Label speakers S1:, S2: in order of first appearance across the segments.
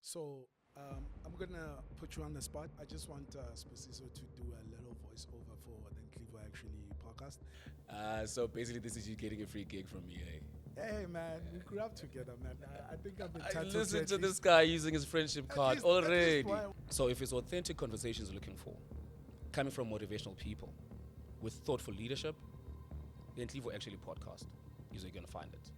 S1: So I'm gonna put you on the spot. I just want Sibusiso to do a little voiceover for the Nhlivo Actually Podcast.
S2: So basically, this is you getting a free gig from me, eh?
S1: Hey man, we grew up together, man. I think I'm
S2: I
S1: entitled
S2: listen
S1: at
S2: to this
S1: least-
S2: guy using his friendship card
S1: at least
S2: already.
S1: one-
S2: So if it's authentic conversations you're looking for, coming from motivational people, with thoughtful leadership, the Nhlivo Actually Podcast is where you're going to find it.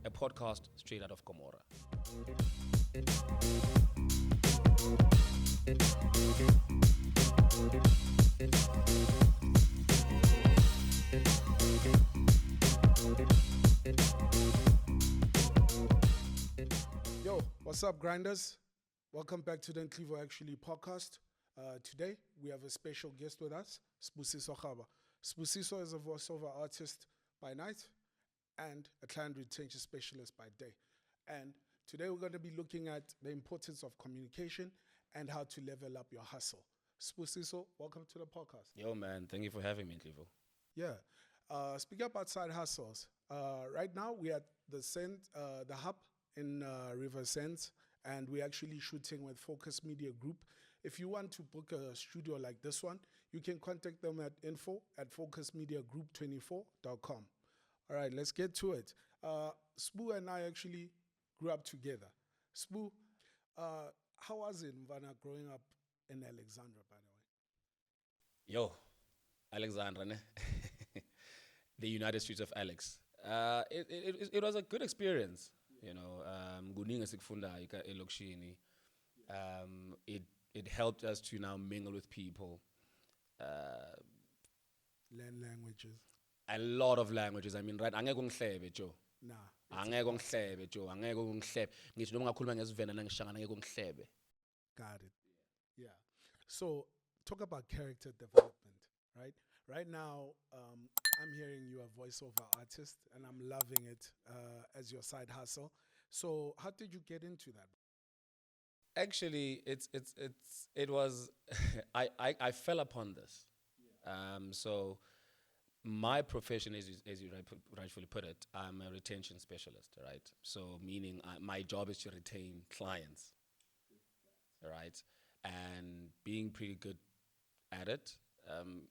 S2: A podcast straight out of Gomorrah.
S1: Yo, what's up, grinders? Welcome back to the Nhlivo Actually Podcast. Today we have a special guest with us, Sibusiso Kgaba. Sibusiso is a voiceover artist by night and a client retention specialist by day. And today we're going to be looking at the importance of communication and how to level up your hustle. Sibusiso, welcome to the podcast.
S2: Yo, man, thank you for having me, Nhlivo.
S1: Yeah. Speaking about side hustles, right now we're at the hub in River Sands, and we're actually shooting with Focus Media Group. If you want to book a studio like this one, you can contact them at info@focusmediagroup24.com. All right, let's get to it. Sbu and I actually grew up together. Sbu, how was it, Mvana, growing up in Alexandra, by the way?
S2: Yo, Alexandra, ne? The United Streets of Alex. It was a good experience, you know. Kuningi esikufunda elokishini. It helped us to now mingle with people.
S1: Learn languages.
S2: A lot of languages. I mean, right? Angeke ungihlebe, Joe.
S1: Nah.
S2: Angeke ungihlebe, Joe. Angeke ungihlebe. Ngisho noma ngakhuluma ngesivenda nangishanga angeke ungihlebe.
S1: Got it. Yeah. So talk about character development, right? Right now, I'm hearing you a voiceover artist, and I'm loving it as your side hustle. So how did you get into that?
S2: Actually, it was I fell upon this. So my profession is, as you rightfully put it, I'm a retention specialist, right? So meaning my job is to retain clients, right? And being pretty good at it.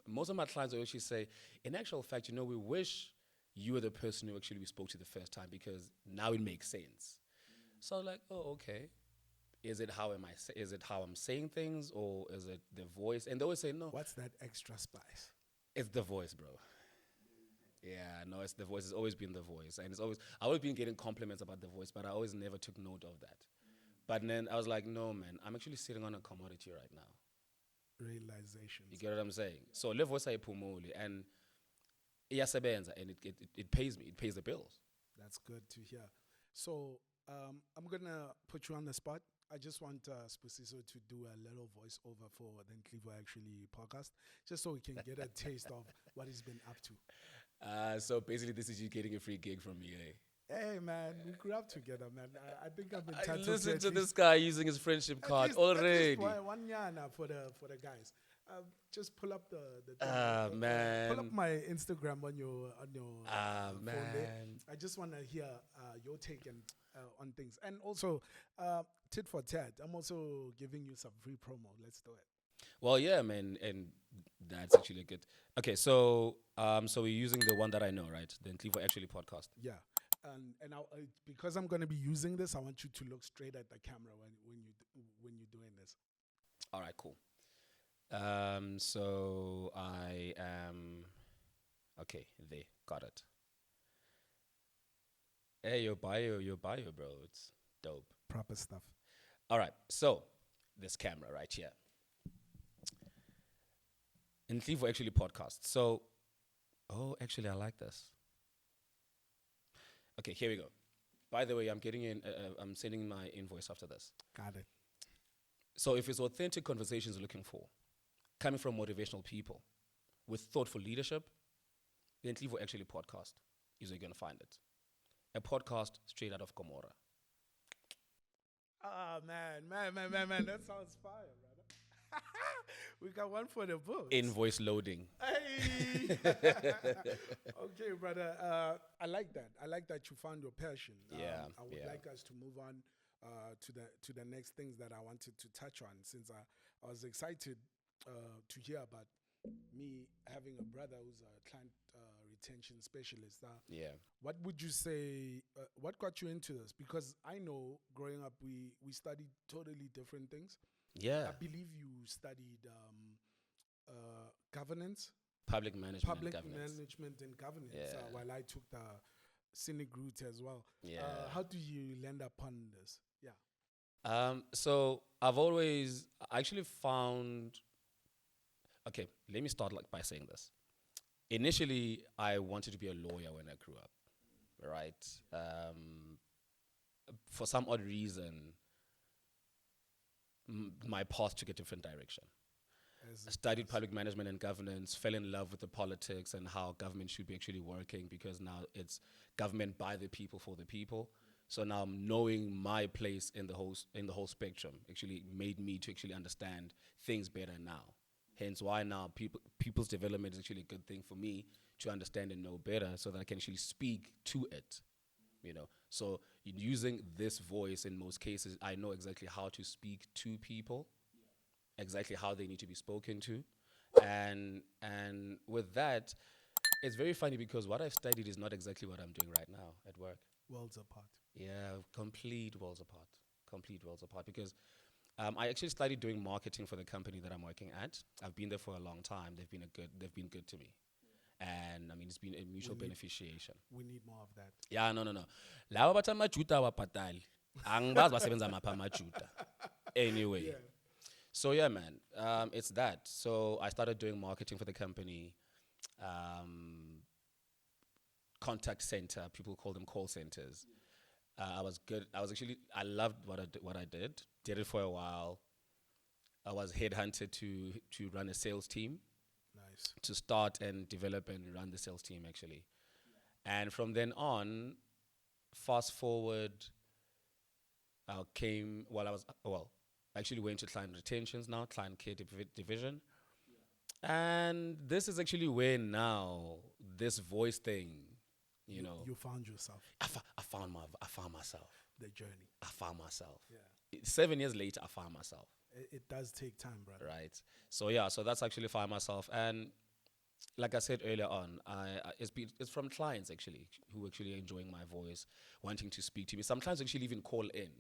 S2: Most of my clients will actually say, in actual fact, we wish you were the person who actually we spoke to the first time because now it makes sense. So I was like, oh, okay. Is it how I'm saying things, or is it the voice? And they always say no.
S1: What's that extra spice?
S2: It's the voice, bro. Yeah, no, it's the voice. It's always been the voice, and I always been getting compliments about the voice, but I always never took note of that. But then I was like, no, man, I'm actually sitting on a commodity right now.
S1: Realizations.
S2: You get what I'm saying? So le voice ayipumuli, and iyasebenza, and it pays me. It pays the bills.
S1: That's good to hear. So I'm gonna put you on the spot. I just want Sibusiso to do a little voiceover for the Nhlivo Actually Podcast, just so we can get a taste of what he's been up to.
S2: So basically, this is you getting a free gig from me, eh?
S1: Hey man, we grew up together, man. I think I'm
S2: I
S1: entitled
S2: listen to
S1: at
S2: this
S1: least-
S2: guy using his friendship
S1: at
S2: card
S1: least- at least
S2: already.
S1: one yana for the guys. Just pull up the thing.
S2: Man.
S1: Pull up my Instagram on your phone there.
S2: Man.
S1: I just want to hear your take and on things, and also tit for tat. I'm also giving you some free promo. Let's do it.
S2: Well, yeah, man, and that's actually good. Okay, so we're using the one that I know, right? The Nhlivo Actually Podcast.
S1: Yeah, and because I'm going to be using this, I want you to look straight at the camera when you're doing this.
S2: All right, cool. So I am okay. There, got it. Hey, your bio, bro. It's dope.
S1: Proper stuff.
S2: All right, so this camera right here. Nhlivo Actually Podcast. So, actually, I like this. Okay, here we go. By the way, I'm sending my invoice after this.
S1: Got it.
S2: So if it's authentic conversations you're looking for, coming from motivational people, with thoughtful leadership, the Nhlivo Actually Podcast is where you're going to find it. A podcast straight out of Gomorrah.
S1: Ah, man, that sounds fire, brother. We got one for the books.
S2: Invoice loading.
S1: Hey. Okay, brother. I like that. I like that you found your passion.
S2: Yeah,
S1: I would
S2: yeah.
S1: like us to move on to the next things that I wanted to touch on, since I was excited to hear about me having a brother who's a client retention specialist.
S2: Yeah.
S1: What would you say? What got you into this? Because I know growing up we studied totally different things.
S2: Yeah.
S1: I believe you studied governance,
S2: Public management
S1: public
S2: and governance.
S1: management and governance,
S2: Yeah.
S1: while I took the cynic route as well.
S2: Yeah.
S1: How do you land upon this? Yeah.
S2: So I actually found, okay, let me start by saying this. Initially, I wanted to be a lawyer when I grew up, right? For some odd reason, my path took a different direction. I studied public management and governance, fell in love with the politics and how government should be actually working, because now it's government by the people for the people. So now knowing my place in the whole spectrum actually made me to actually understand things better now. Hence why now people's development is actually a good thing for me to understand and know better, so that I can actually speak to it. So using this voice, in most cases, I know exactly how to speak to people, exactly how they need to be spoken to. And with that, it's very funny because what I've studied is not exactly what I'm doing right now at work.
S1: Worlds apart.
S2: Yeah, complete worlds apart. Because I actually started doing marketing for the company that I'm working at. I've been there for a long time. They've been good to me, and I mean it's been a mutual beneficiation.
S1: We need more of that.
S2: Yeah, no. Laba bathi amajuda awabhatali. Angibazi basebenza mapha amajuda. Anyway.
S1: Yeah.
S2: So yeah, man, it's that. So I started doing marketing for the company. Contact center, people call them call centers. I was good. I loved what I did. Did it for a while. I was headhunted to run a sales team.
S1: Nice.
S2: To start and develop and run the sales team, actually. And from then on, fast forward, I actually went to client retentions now, client care division. And this is actually where now this voice thing, you know.
S1: You found yourself.
S2: I found myself.
S1: The journey.
S2: I found myself.
S1: Yeah.
S2: 7 years later, I found myself.
S1: It does take time, brother.
S2: Right. So yeah, so that's actually found myself. And like I said earlier on, it's from clients actually who actually are enjoying my voice, wanting to speak to me. Sometimes actually even call in.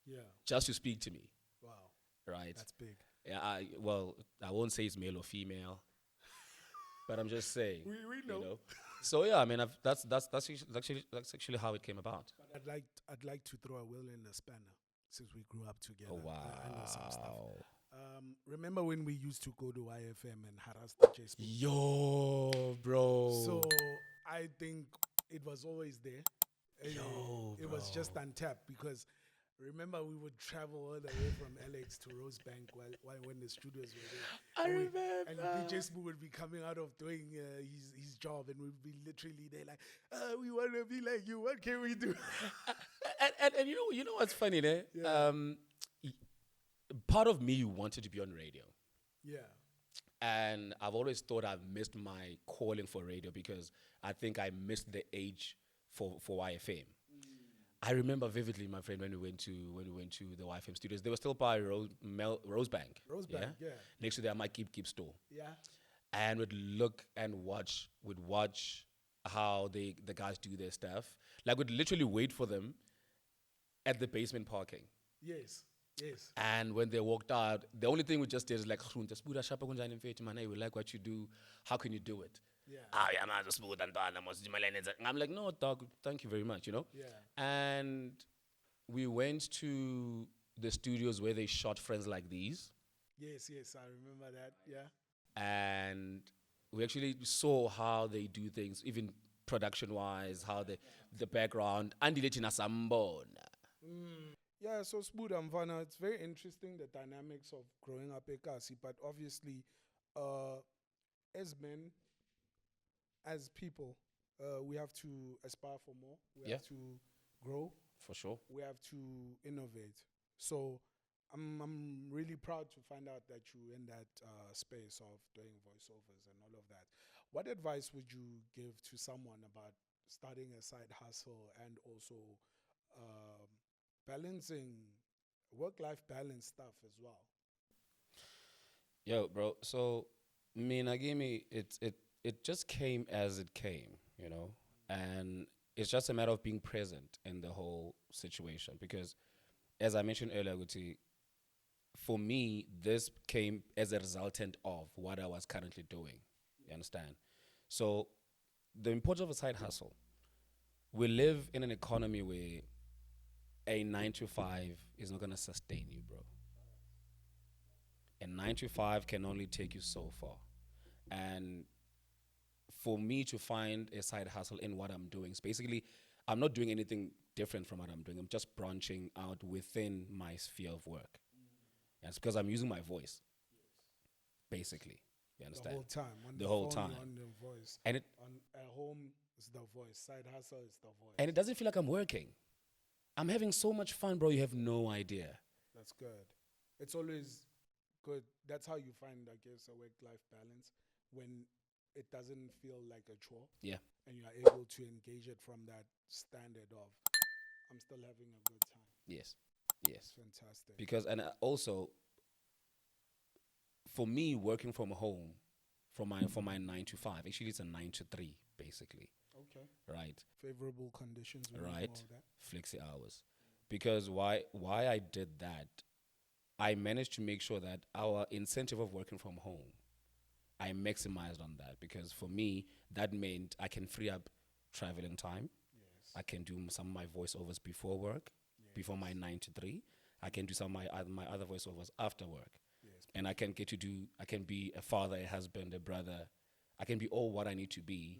S1: Yeah.
S2: Just to speak to me.
S1: Wow.
S2: Right.
S1: That's big.
S2: Yeah. I won't say it's male or female, but I'm just saying.
S1: We know.
S2: You know? So yeah, I mean, that's actually how it came about.
S1: But I'd like to throw a will in the spanner, since we grew up together.
S2: Oh, wow.
S1: I know some stuff. Remember when we used to go to YFM and harass DJ Sbu?
S2: Yo, bro.
S1: So I think it was always there. It was just untapped, because remember we would travel all the way from LX to Rosebank when the studios were there.
S2: I remember.
S1: And DJ Sbu would be coming out of doing his job, and we'd be literally there like, we want to be like you. What can we do?
S2: and you know what's funny there?
S1: Yeah.
S2: Part of me wanted to be on radio.
S1: Yeah.
S2: And I've always thought I've missed my calling for radio, because I think I missed the age for YFM. I remember vividly, my friend, when we went to the YFM studios. They were still by Rosebank.
S1: Rosebank, yeah.
S2: Next to their Mike Keep store.
S1: Yeah.
S2: And would look and watch how the guys do their stuff. Like, would literally wait for them at the basement parking.
S1: Yes.
S2: And when they walked out, the only thing we just did is like, we like what you do. How can you do it?
S1: Yeah.
S2: I'm like, no, dog, thank you very much, you know?
S1: Yeah.
S2: And we went to the studios where they shot Friends Like These.
S1: Yes, I remember that, yeah.
S2: And we actually saw how they do things, even production-wise, how the background.
S1: Yeah, so Sbu Mvana, it's very interesting, the dynamics of growing up eKasi, but obviously, as men, as people, we have to aspire for more. We have to grow.
S2: For sure.
S1: We have to innovate. So I'm really proud to find out that you're in that space of doing voiceovers and all of that. What advice would you give to someone about starting a side hustle and also balancing work-life balance stuff as well.
S2: Yo, bro. So, me Nagimi, it just came as it came, you know, and it's just a matter of being present in the whole situation. Because, as I mentioned earlier, Guti, for me, this came as a resultant of what I was currently doing. You understand? So, the importance of a side hustle. We live in an economy where a 9 to 5 is not gonna sustain you, bro. A 9 to 5 can only take you so far. And for me to find a side hustle in what I'm doing, it's basically, I'm not doing anything different from what I'm doing. I'm just branching out within my sphere of work. And it's because I'm using my voice, basically. You understand?
S1: The whole time. On
S2: The whole
S1: phone,
S2: time.
S1: on the voice.
S2: And
S1: At home, it's the voice. Side hustle is the voice.
S2: it doesn't feel like I'm working. I'm having so much fun, bro. You have no idea.
S1: That's good. It's always good. That's how you find, I guess, a work-life balance when it doesn't feel like a chore.
S2: Yeah.
S1: And you are able to engage it from that standard of, I'm still having a good time.
S2: Yes. Yes.
S1: Fantastic.
S2: Because, and also, for me, working from home, for my 9 to 5, actually it's a 9 to 3, basically.
S1: Okay.
S2: Right.
S1: Favorable conditions.
S2: Right.
S1: All that.
S2: Flexi hours. Because why I did that, I managed to make sure that our incentive of working from home, I maximized on that. Because for me, that meant I can free up traveling time.
S1: Yes.
S2: I can do some of my voiceovers before work, before my 9 to 3. I can do some of my other voiceovers after work.
S1: Yes.
S2: And I can be a father, a husband, a brother. I can be all what I need to be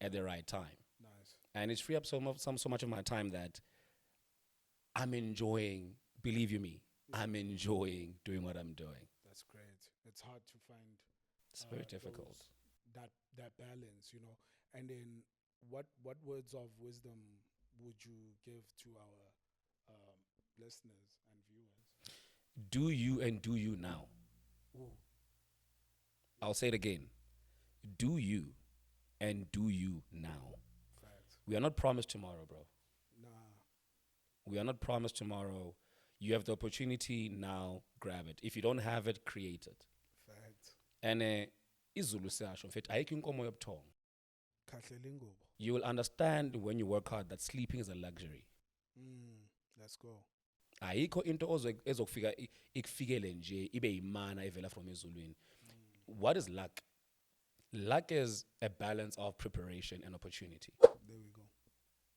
S2: at the right time.
S1: Nice.
S2: And it's free up so much of my time that I'm enjoying, believe you me, I'm enjoying doing what I'm doing.
S1: That's great. It's hard to find.
S2: It's very difficult.
S1: That balance, you know. And then, what words of wisdom would you give to our listeners and viewers?
S2: Do you and do you now.
S1: Ooh.
S2: I'll say it again. Do you and do you now.
S1: Facts.
S2: We are not promised tomorrow, bro.
S1: Nah.
S2: We are not promised tomorrow. You have the opportunity now, grab it. If you don't have it, create it.
S1: Facts.
S2: And izulu siyasho mfethu ayikho inkomo yobuthongo.
S1: Kahle lingubo.
S2: You will understand when you work hard that sleeping is a luxury.
S1: Let's go.
S2: Ayikho into ezokufika ikufikele nje ibe imana evela from ezulwini. What is luck? Luck is a balance of preparation and opportunity.
S1: There we go.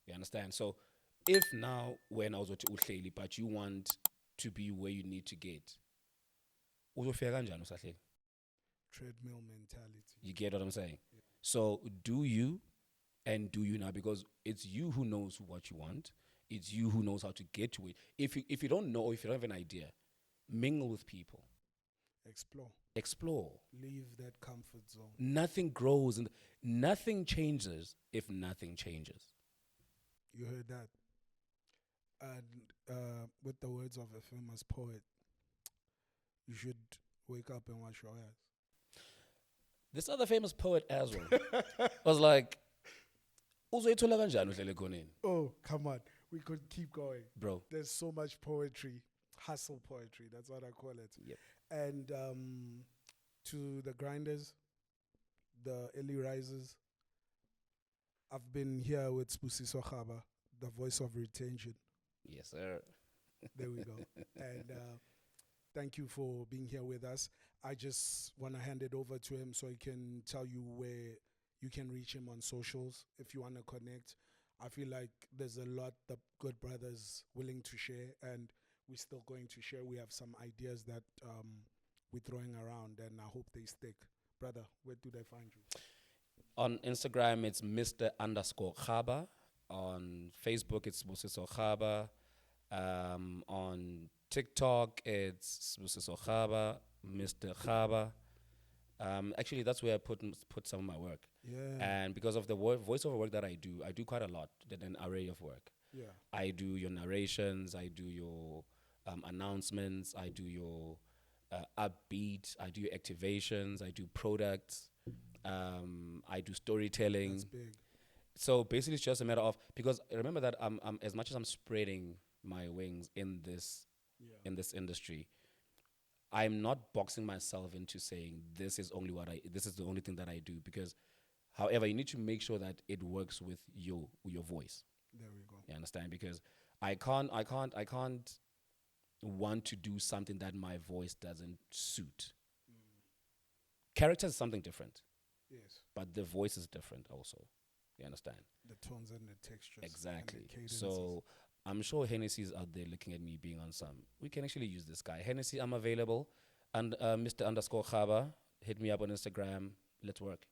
S2: You understand? So if now when I was with uhleli but you want to be where you need to get, uzofika kanjani usahleli?
S1: Treadmill mentality.
S2: You get what I'm saying? Yeah. So do you and do you now, because it's you who knows what you want. It's you who knows how to get to it. If you don't know, or if you don't have an idea, mingle with people. Explore.
S1: Leave that comfort zone.
S2: Nothing grows and nothing changes if nothing changes.
S1: You heard that. And with the words of a famous poet, you should wake up and wash your hands.
S2: This other famous poet as well was like, uzoyithola kanjani uhlele khoneni?
S1: Oh, come on. We could keep going.
S2: Bro.
S1: There's so much poetry. Hustle poetry. That's what I call it.
S2: Yep.
S1: And to the grinders, the early risers, I've been here with Sibusiso Kgaba, the voice of retention.
S2: Yes, sir.
S1: There we go. And thank you for being here with us. I just want to hand it over to him so he can tell you where you can reach him on socials if you want to connect. I feel like there's a lot the good brothers willing to share, and we're still going to share. We have some ideas that we're throwing around, and I hope they stick. Brother, where do they find you?
S2: On Instagram, it's Mr_Kgaba. On Facebook, it's Sibusiso Kgaba. On TikTok, it's Sibusiso Kgaba, Mr. Kgaba. Actually, that's where I put some of my work.
S1: Yeah.
S2: And because of the voiceover work that I do quite a lot, an array of work.
S1: Yeah.
S2: I do your narrations, I do your announcements, I do your upbeat, I do your activations, I do products, I do storytelling.
S1: That's big.
S2: So basically, it's just a matter of, because remember that I'm as much as I'm spreading my wings in this
S1: Yeah.
S2: in this industry, I'm not boxing myself into saying this is the only thing that I do, because however, you need to make sure that it works with your voice.
S1: There we go.
S2: You understand? Because I can't want to do something that my voice doesn't suit. Character is something different,
S1: Yes.
S2: but the voice is different also. You understand?
S1: The tones and the textures.
S2: Exactly.
S1: And the cadences.
S2: So I'm sure Hennessy's out there looking at me being on some. We can actually use this guy. Hennessy, I'm available. And Mr. _ Kgaba, hit me up on Instagram. Let's work.